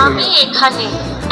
আমি এখানে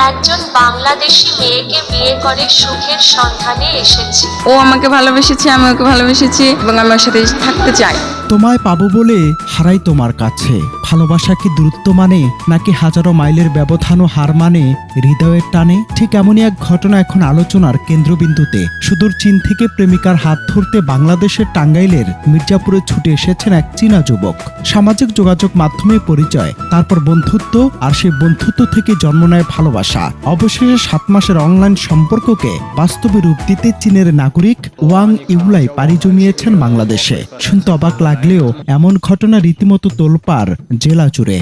একজন বাংলাদেশি মেয়েকে বিয়ে করে সুখের সন্ধানে এসেছি। ও আমাকে ভালোবেসেছে, আমি ওকে ভালোবেসেছি এবং আমি ওর সাথে থাকতে চাই। তোমায় পাবো বলে হারাই তোমার কাছে। ভালোবাসা কি দূরত্ব মানে, নাকি হাজারো মাইলের ব্যবধান ও হার মানে হৃদয়ের টানে? ঠিক এমনই এক ঘটনা এখন আলোচনার কেন্দ্রবিন্দুতে। সুদূর চীন থেকে প্রেমিকার হাত ধরতে বাংলাদেশের টাঙ্গাইলের মির্জাপুরে ছুটে এসেছেন এক চীনা যুবক। সামাজিক যোগাযোগ মাধ্যমে পরিচয়, তারপর বন্ধুত্ব, আর সেই বন্ধুত্ব থেকে জন্ম নেয় ভালোবাসা। অবশেষে 7 মাসের অনলাইন সম্পর্ককে বাস্তবে রূপ দিতে চীনের নাগরিক ওয়াং ইউলাই পাড়ি জমিয়েছেন বাংলাদেশে। শুনতে অবাক লাগলেও এমন ঘটনা রীতিমতো তোলপাড় জেলা জুড়ে।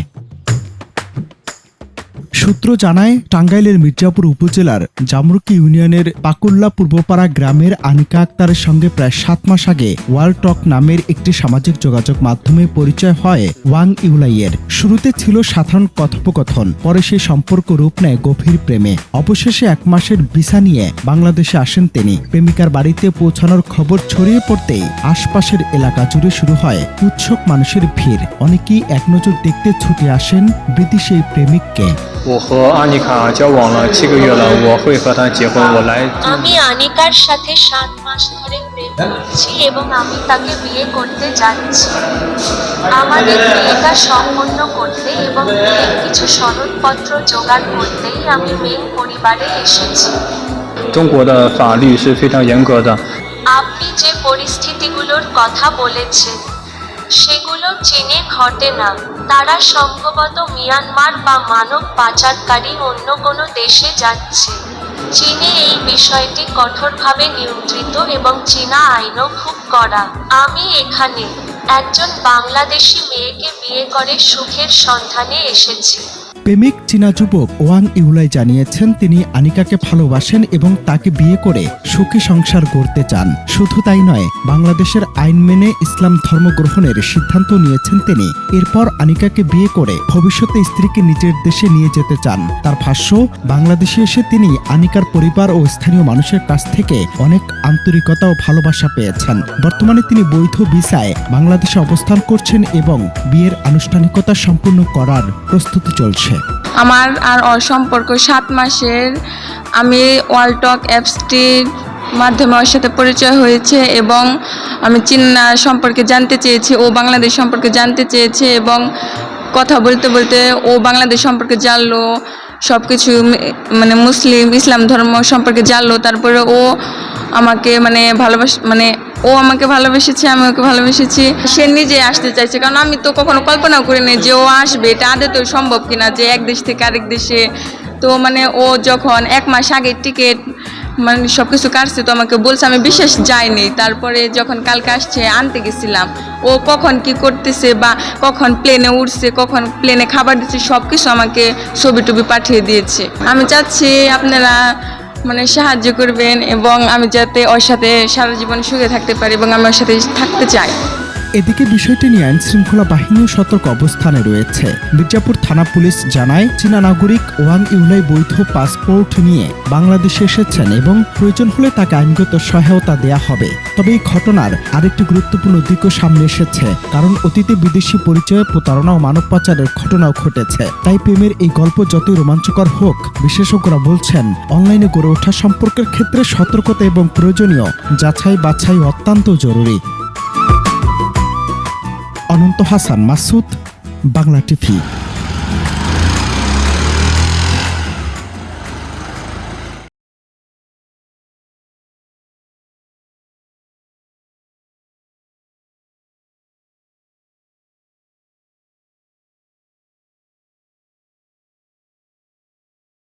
সূত্র জানায়, টাঙ্গাইলের মির্জাপুর উপজেলার জামরুকি ইউনিয়নের পাকুল্লা পূর্বপাড়া গ্রামের আনিকা আক্তারের সঙ্গে প্রায় 7 মাস আগে ওয়ার্ল্ড টক নামের একটি সামাজিক যোগাযোগ মাধ্যমে পরিচয় হয় ওয়াং ইউলাইয়ের। শুরুতে ছিল সাধারণ কথোপকথন, পরে সেই সম্পর্ক রূপ নেয় গভীর প্রেমে। অবশেষে 1 মাসের ভিসা নিয়ে বাংলাদেশে আসেন তিনি। প্রেমিকার বাড়িতে পৌঁছানোর খবর ছড়িয়ে পড়তেই আশপাশের এলাকা জুড়ে শুরু হয় উৎসুক মানুষের ভিড়। অনেকেই এক নজর দেখতে ছুটে আসেন বিদেশি এই প্রেমিককে। আমি আনিকার সাথে 7 মাস ধরে প্রেম করছি এবং আমি তাকে বিয়ে করতে যাচ্ছি। আমাদের বিয়েটা সম্পন্ন করতে এবং বিয়ের কিছু সনদপত্র জোগাড় করতেই আমি মেয়ের পরিবারে এসেছি। আপনি যে পরিস্থিতিগুলোর কথা বলেছেন সেগুলো চীনে ঘটে না। তারা সম্ভবত মিয়ানমার বা মানব পাচারকারী অন্য কোনো দেশে যাচ্ছে। চীনে এই বিষয়টি কঠোরভাবে নিয়ন্ত্রিত এবং চীনা আইনও খুব কড়া। আমি এখানে একজন বাংলাদেশি মেয়েকে বিয়ে করে সুখের সন্ধানে এসেছি। প্রেমিক চীনা যুবক ওয়াং ইউলাই জানিয়েছেন, তিনি আনিকাকে ভালোবাসেন এবং তাকে বিয়ে করে সুখী সংসার গড়তে চান। শুধু তাই নয়, বাংলাদেশের আইন মেনে ইসলাম ধর্ম গ্রহণের সিদ্ধান্ত নিয়েছেন তিনি। এরপর আনিকাকে বিয়ে করে ভবিষ্যতে স্ত্রীকে নিজের দেশে নিয়ে যেতে চান। তার ভাষ্য, বাংলাদেশে এসে তিনি আনিকার পরিবার ও স্থানীয় মানুষের কাছ থেকে অনেক আন্তরিকতা ও ভালোবাসা পেয়েছেন। বর্তমানে তিনি বৈধ ভিসায় বাংলাদেশে অবস্থান করছেন এবং বিয়ের আনুষ্ঠানিকতা সম্পূর্ণ করার প্রস্তুতি চলছে। আমার আর ওর সম্পর্ক 7 মাসের। আমি ওয়ার্ল্ড টক অ্যাপসটির মাধ্যমে ওর সাথে পরিচয় হয়েছে এবং আমি চীন সম্পর্কে জানতে চেয়েছি, ও বাংলাদেশ সম্পর্কে জানতে চেয়েছে এবং কথা বলতে বলতে ও বাংলাদেশ সম্পর্কে জানলো, সব কিছু মানে ইসলাম ধর্ম সম্পর্কে জানলো। তারপরে ও আমাকে ও আমাকে ভালোবেসেছে, আমি ওকে ভালোবেসেছি। সে নিজে আসতে চাইছে, কারণ আমি তো কখনো কল্পনাও করিনি যে ও আসবে। এটা আদতেও সম্ভব কিনা যে এক দেশ থেকে আরেক দেশে। তো ও যখন 1 মাস আগে টিকিট সব কিছু কাটছে, তো আমাকে বলছে, আমি বিশেষ যাইনি। তারপরে যখন কালকে আসছে আনতে গেছিলাম, ও কখন কি করতেছে বা কখন প্লেনে উঠছে, কখন প্লেনে খাবার দিচ্ছে, সব কিছু আমাকে ছবি টবি পাঠিয়ে দিয়েছে। আমি চাচ্ছি আপনারা সাহায্য করবেন এবং আমি যাতে ওর সাথে সারা জীবন সুখে থাকতে পারি এবং আমি ওর সাথে থাকতে চাই। এদিকে বিষয়টি নিয়ে আইন শৃঙ্খলা বাহিনীও সতর্ক অবস্থানে রয়েছে। মির্জাপুর থানা পুলিশ জানায়, চীনা নাগরিক ওয়াং ইউলাই বৈধ পাসপোর্ট নিয়ে বাংলাদেশে এসেছেন এবং প্রয়োজন হলে তাকে আইনগত সহায়তা দেয়া হবে। তবে এই ঘটনার আরেকটি গুরুত্বপূর্ণ দিকও সামনে এসেছে, কারণ অতীতে বিদেশি পরিচয়ে প্রতারণা ও মানব পাচারের ঘটনাও ঘটেছে। তাই প্রেমের এই গল্প যতই রোমাঞ্চকর হোক, বিশেষজ্ঞরা বলছেন অনলাইনে গড়ে ওঠা সম্পর্কের ক্ষেত্রে সতর্কতা এবং প্রয়োজনীয় যাচাই বাছাই অত্যন্ত জরুরি। অনন্ত হাসান মাসুদ, বাংলা টিভি।